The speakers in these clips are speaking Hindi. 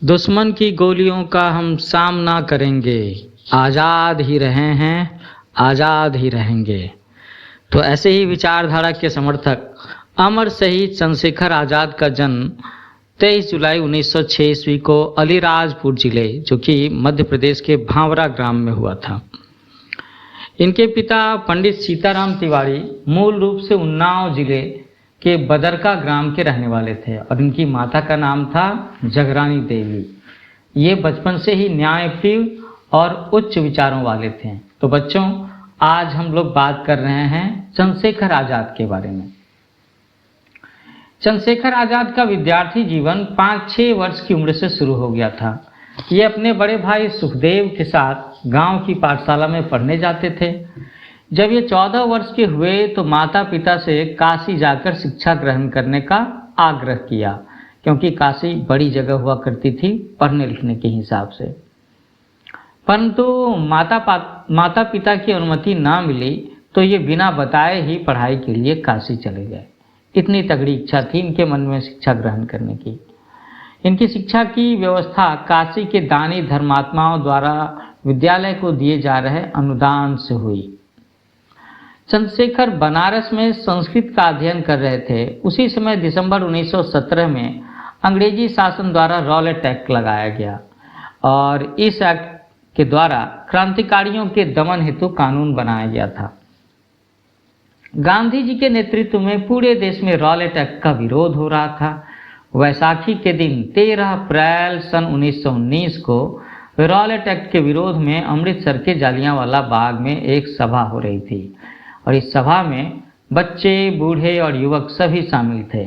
दुश्मन की गोलियों का हम सामना करेंगे, आज़ाद ही रहे हैं, आज़ाद ही रहेंगे। तो ऐसे ही विचारधारा के समर्थक अमर शहीद चंद्रशेखर आज़ाद का जन्म 23 जुलाई 1906 ईस्वी को अलीराजपुर जिले, जो कि मध्य प्रदेश के भांवरा ग्राम में हुआ था। इनके पिता पंडित सीताराम तिवारी मूल रूप से उन्नाव जिले के बदरका ग्राम के रहने वाले थे और इनकी माता का नाम था जगरानी देवी। ये बचपन से ही न्यायप्रिय और उच्च विचारों वाले थे। तो बच्चों, आज हम लोग बात कर रहे हैं चंद्रशेखर आज़ाद के बारे में। चंद्रशेखर आज़ाद का विद्यार्थी जीवन 5-6 वर्ष की उम्र से शुरू हो गया था। ये अपने बड़े भाई सुखदेव के साथ गांव की पाठशाला में पढ़ने जाते थे। जब ये 14 वर्ष के हुए तो माता पिता से काशी जाकर शिक्षा ग्रहण करने का आग्रह किया, क्योंकि काशी बड़ी जगह हुआ करती थी पढ़ने लिखने के हिसाब से। परंतु माता पिता की अनुमति ना मिली तो ये बिना बताए ही पढ़ाई के लिए काशी चले गए। इतनी तगड़ी इच्छा थी इनके मन में शिक्षा ग्रहण करने की। इनकी शिक्षा की व्यवस्था काशी के दानी धर्मात्माओं द्वारा विद्यालय को दिए जा रहे अनुदान से हुई। चंद्रशेखर बनारस में संस्कृत का अध्ययन कर रहे थे। उसी समय दिसंबर 1917 में अंग्रेजी शासन द्वारा रॉलेट एक्ट लगाया गया और इस एक्ट के द्वारा क्रांतिकारियों के दमन हेतु कानून बनाया गया था। गांधी जी के नेतृत्व में पूरे देश में रॉलेट एक्ट का विरोध हो रहा था। वैसाखी के दिन 13 अप्रैल सन 1919 को रॉलेट एक्ट के विरोध में अमृतसर के जालियांवाला बाग में एक सभा हो रही थी और इस सभा में बच्चे, बूढ़े और युवक सभी शामिल थे।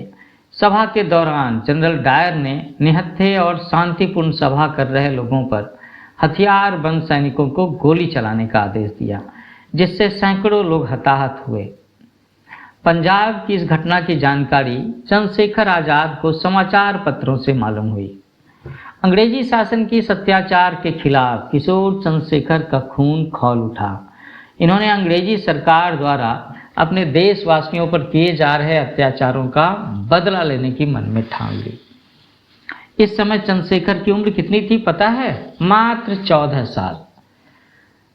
सभा के दौरान जनरल डायर ने निहत्थे और शांतिपूर्ण सभा कर रहे लोगों पर हथियारबंद सैनिकों को गोली चलाने का आदेश दिया, जिससे सैकड़ों लोग हताहत हुए। पंजाब की इस घटना की जानकारी चंद्रशेखर आज़ाद को समाचार पत्रों से मालूम हुई। अंग्रेजी शासन की अत्याचार के खिलाफ किशोर चंद्रशेखर का खून खौल उठा। इन्होंने अंग्रेजी सरकार द्वारा अपने देशवासियों पर किए जा रहे अत्याचारों का बदला लेने की मन में ठान ली। इस समय चंद्रशेखर की उम्र कितनी थी पता है? मात्र 14 साल।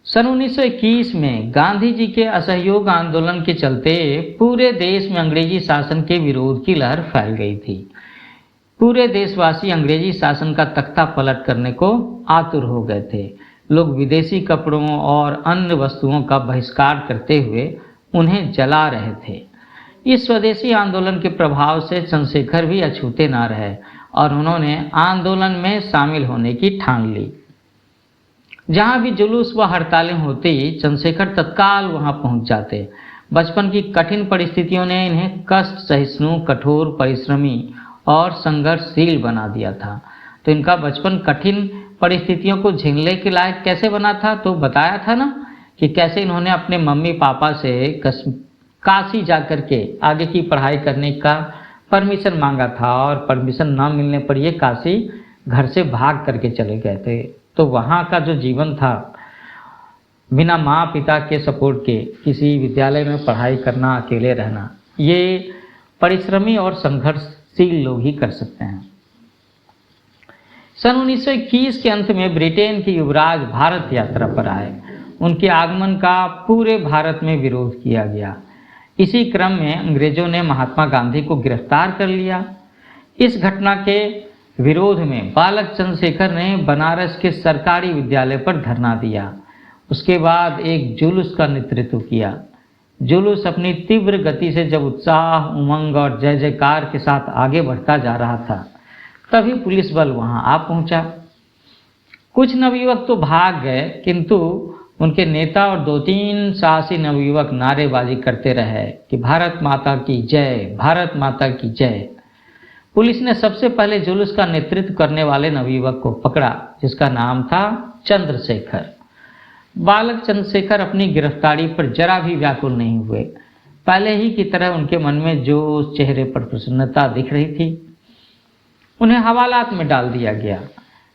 सन 1921 में गांधी जी के असहयोग आंदोलन के चलते पूरे देश में अंग्रेजी शासन के विरोध की लहर फैल गई थी। पूरे देशवासी अंग्रेजी शासन का तख्ता पलट करने को आतुर हो गए थे। लोग विदेशी कपड़ों और अन्य वस्तुओं का बहिष्कार करते हुए उन्हें जला रहे थे। इस स्वदेशी आंदोलन के प्रभाव से चंद्रशेखर भी अछूते ना रहे और उन्होंने आंदोलन में शामिल होने की ठान ली। जहां भी जुलूस व हड़तालें होती, चंद्रशेखर तत्काल वहां पहुंच जाते। बचपन की कठिन परिस्थितियों ने इन्हें कष्ट सहिष्णु, कठोर परिश्रमी और संघर्षशील बना दिया था। तो इनका बचपन कठिन परिस्थितियों को झेलने के लायक कैसे बना था? तो बताया था ना कि कैसे इन्होंने अपने मम्मी पापा से काशी जाकर के आगे की पढ़ाई करने का परमिशन मांगा था और परमिशन ना मिलने पर ये काशी घर से भाग करके चले गए थे। तो वहाँ का जो जीवन था, बिना माँ पिता के सपोर्ट के किसी विद्यालय में पढ़ाई करना, अकेले रहना, ये परिश्रमी और संघर्षशील लोग ही कर सकते हैं। सन 1921 के अंत में ब्रिटेन के युवराज भारत यात्रा पर आए। उनके आगमन का पूरे भारत में विरोध किया गया। इसी क्रम में अंग्रेजों ने महात्मा गांधी को गिरफ्तार कर लिया। इस घटना के विरोध में बालक चंद्रशेखर ने बनारस के सरकारी विद्यालय पर धरना दिया। उसके बाद एक जुलूस का नेतृत्व किया। जुलूस अपनी तीव्र गति से जब उत्साह, उमंग और जय जयकार के साथ आगे बढ़ता जा रहा था, तभी पुलिस बल वहां आ पहुंचा। कुछ नवयुवक तो भाग गए, किंतु उनके नेता और 2-3 साहसी नवयुवक नारेबाजी करते रहे कि भारत माता की जय, भारत माता की जय। पुलिस ने सबसे पहले जुलूस का नेतृत्व करने वाले नवयुवक को पकड़ा, जिसका नाम था चंद्रशेखर। बालक चंद्रशेखर अपनी गिरफ्तारी पर जरा भी व्याकुल नहीं हुए। पहले ही की तरह उनके मन में जोश, चेहरे पर प्रसन्नता दिख रही थी। उन्हें हवालात में डाल दिया गया।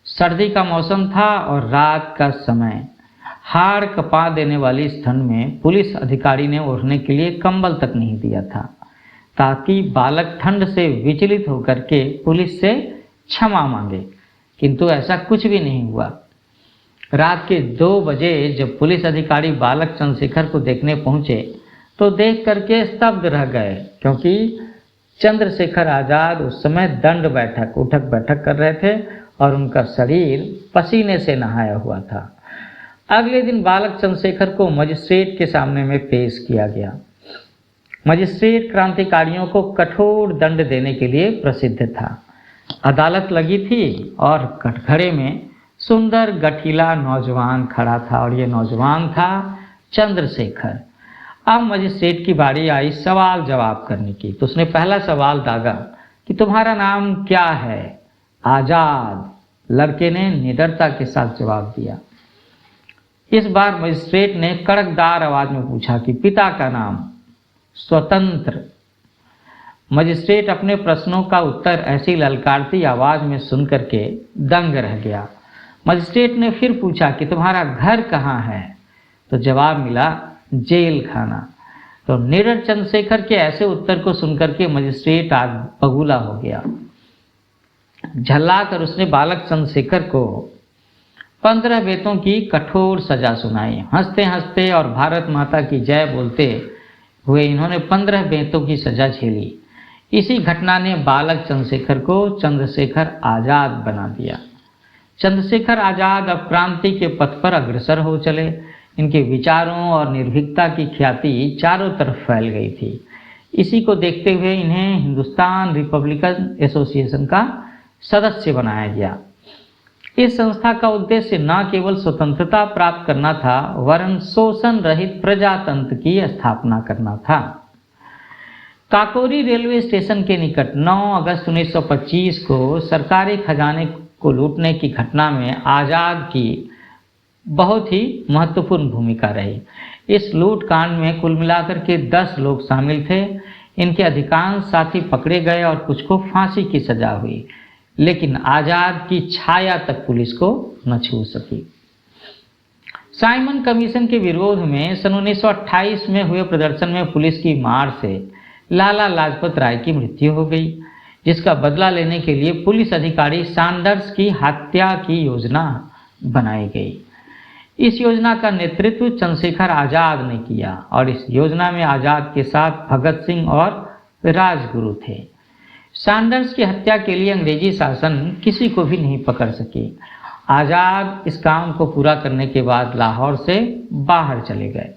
सर्दी का मौसम था और रात का समय। हाड़ कपा देने वाली इस ठंड में पुलिस अधिकारी ने ओढ़ने के लिए कंबल तक नहीं दिया था, ताकि बालक ठंड से विचलित होकर के पुलिस से क्षमा मांगे। किंतु ऐसा कुछ भी नहीं हुआ। रात के 2 बजे जब पुलिस अधिकारी बालक चंद्रशेखर को देखने पहुंचे तो देख करके स्तब्ध रह गए, क्योंकि चंद्रशेखर आजाद उस समय दंड बैठक उठक बैठक कर रहे थे और उनका शरीर पसीने से नहाया हुआ था। अगले दिन बालक चंद्रशेखर को मजिस्ट्रेट के सामने में पेश किया गया। मजिस्ट्रेट क्रांतिकारियों को कठोर दंड देने के लिए प्रसिद्ध था। अदालत लगी थी और कटघरे में सुंदर गठीला नौजवान खड़ा था और ये नौजवान था चंद्रशेखर। अब मजिस्ट्रेट की बारी आई सवाल जवाब करने की, तो उसने पहला सवाल दागा कि तुम्हारा नाम क्या है? आजाद। लड़के ने निडरता के साथ जवाब दिया। इस बार मजिस्ट्रेट ने कड़कदार आवाज में पूछा कि पिता का नाम? स्वतंत्र। मजिस्ट्रेट अपने प्रश्नों का उत्तर ऐसी ललकारती आवाज में सुनकर के दंग रह गया। मजिस्ट्रेट ने फिर पूछा कि तुम्हारा घर कहाँ है? तो जवाब मिला जेल खाना। तो निडर चंद्रशेखर के ऐसे उत्तर को सुनकर के मजिस्ट्रेट आग बगुला हो गया। झल्लाकर उसने बालक चंद्रशेखर को 15 बेतों की कठोर सजा सुनाई। हंसते हंसते और भारत माता की जय बोलते हुए इन्होंने 15 बेतों की सजा झेली। इसी घटना ने बालक चंद्रशेखर को चंद्रशेखर आजाद बना दिया। चंद्रशेखर आजाद अब क्रांति के पथ पर अग्रसर हो चले। इनके विचारों और निर्भीकता की ख्याति चारों तरफ फैल गई थी। इसी को देखते हुए इन्हें हिंदुस्तान रिपब्लिकन एसोसिएशन का सदस्य बनाया गया। इस संस्था का उद्देश्य न केवल स्वतंत्रता प्राप्त करना था, वरन शोषण रहित प्रजातंत्र की स्थापना करना था। काकोरी रेलवे स्टेशन के निकट 9 अगस्त 1925 को सरकारी खजाने को लूटने की घटना में आजाद की बहुत ही महत्वपूर्ण भूमिका रही। इस लूट कांड में कुल मिलाकर के 10 लोग शामिल थे। इनके अधिकांश साथी पकड़े गए और कुछ को फांसी की सजा हुई, लेकिन आजाद की छाया तक पुलिस को न छू सकी। साइमन कमीशन के विरोध में सन 1928 में हुए प्रदर्शन में पुलिस की मार से लाला लाजपत राय की मृत्यु हो गई, जिसका बदला लेने के लिए पुलिस अधिकारी सैंडर्स की हत्या की योजना बनाई गई। इस योजना का नेतृत्व चंद्रशेखर आजाद ने किया और इस योजना में आजाद के साथ भगत सिंह और राजगुरु थे। सैंडर्स की हत्या के लिए अंग्रेजी शासन किसी को भी नहीं पकड़ सकी। आजाद इस काम को पूरा करने के बाद लाहौर से बाहर चले गए।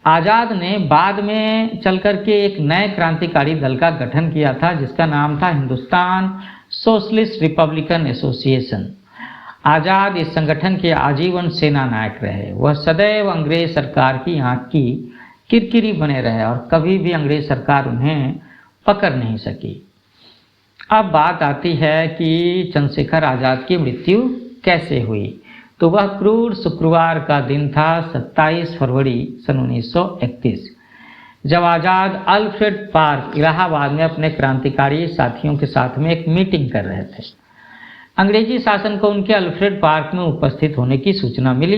आजाद ने बाद में चलकर के एक नए क्रांतिकारी दल का गठन किया था, जिसका नाम था हिंदुस्तान सोशलिस्ट रिपब्लिकन एसोसिएशन। आजाद इस संगठन के आजीवन सेना नायक रहे। वह सदैव अंग्रेज सरकार की आंख की किरकिरी बने रहे और कभी भी अंग्रेज सरकार उन्हें पकड़ नहीं सकी। अब बात आती है कि चंद्रशेखर आजाद की मृत्यु कैसे हुई। तो वह क्रूर शुक्रवार का दिन था, 27 फरवरी सन 1931, जब आजाद अल्फ्रेड पार्क इलाहाबाद में अपने क्रांतिकारी साथियों के साथ में एक मीटिंग कर रहे थे। अंग्रेजी शासन को उनके अल्फ्रेड पार्क में उपस्थित होने की सूचना मिली।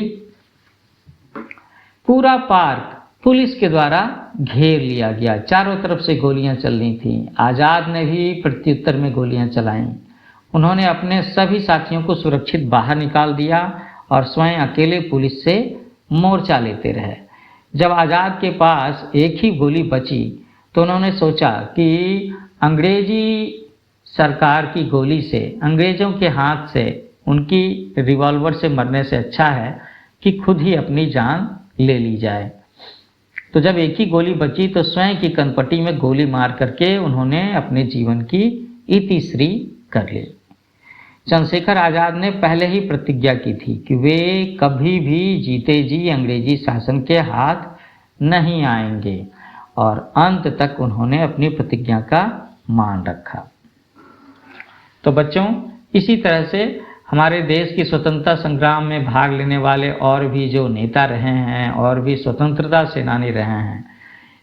पूरा पार्क पुलिस के द्वारा घेर लिया गया। चारों तरफ से गोलियां चलनी थीं। आजाद ने भी प्रत्युत्तर में गोलियां चलाईं। उन्होंने अपने सभी साथियों को सुरक्षित बाहर निकाल दिया और स्वयं अकेले पुलिस से मोर्चा लेते रहे। जब आजाद के पास एक ही गोली बची तो उन्होंने सोचा कि अंग्रेजी सरकार की गोली से, अंग्रेजों के हाथ से, उनकी रिवॉल्वर से मरने से अच्छा है कि खुद ही अपनी जान ले ली जाए। तो जब एक ही गोली बची तो स्वयं की कनपट्टी में गोली मार करके उन्होंने अपने जीवन की इतिश्री कर ली। चंद्रशेखर आजाद ने पहले ही प्रतिज्ञा की थी कि वे कभी भी जीते जी अंग्रेजी शासन के हाथ नहीं आएंगे और अंत तक उन्होंने अपनी प्रतिज्ञा का मान रखा। तो बच्चों, इसी तरह से हमारे देश की स्वतंत्रता संग्राम में भाग लेने वाले और भी जो नेता रहे हैं और भी स्वतंत्रता सेनानी रहे हैं,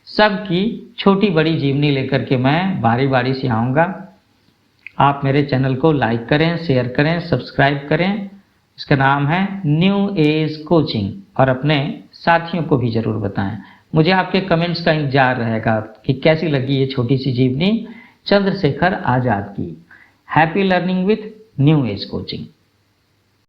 सबकी छोटी बड़ी जीवनी लेकर के मैं बारी बारी से आऊँगा। आप मेरे चैनल को लाइक करें, शेयर करें, सब्सक्राइब करें। इसका नाम है न्यू एज कोचिंग और अपने साथियों को भी ज़रूर बताएं। मुझे आपके कमेंट्स का इंतजार रहेगा कि कैसी लगी ये छोटी सी जीवनी चंद्रशेखर आज़ाद की। Happy learning with new age coaching.